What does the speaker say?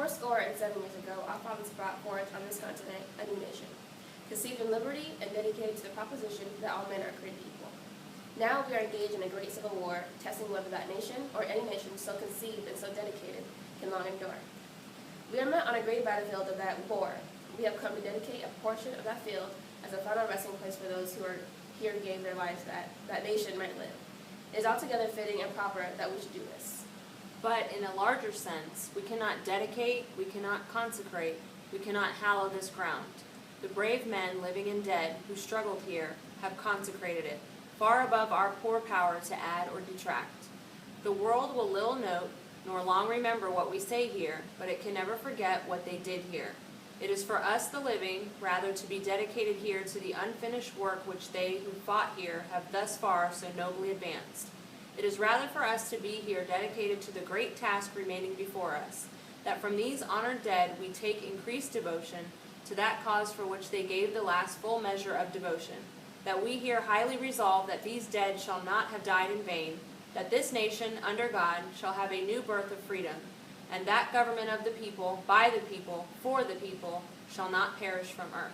Fourscore and 7 years ago, our fathers brought forth on this continent a new nation, conceived in liberty and dedicated to the proposition that all men are created equal. Now we are engaged in a great civil war, testing whether that nation, or any nation so conceived and so dedicated, can long endure. We are met on a great battlefield of that war. We have come to dedicate a portion of that field as a final resting place for those who are here gave their lives that that nation might live. It is altogether fitting and proper that we should do this. But in a larger sense, we cannot dedicate, we cannot consecrate, we cannot hallow this ground. The brave men, living and dead, who struggled here, have consecrated it, far above our poor power to add or detract. The world will little note, nor long remember what we say here, but it can never forget what they did here. It is for us, the living, rather to be dedicated here to the unfinished work which they who fought here have thus far so nobly advanced. It is rather for us to be here dedicated to the great task remaining before us, that from these honored dead we take increased devotion to that cause for which they gave the last full measure of devotion, that we here highly resolve that these dead shall not have died in vain, that this nation, under God, shall have a new birth of freedom, and that government of the people, by the people, for the people, shall not perish from earth.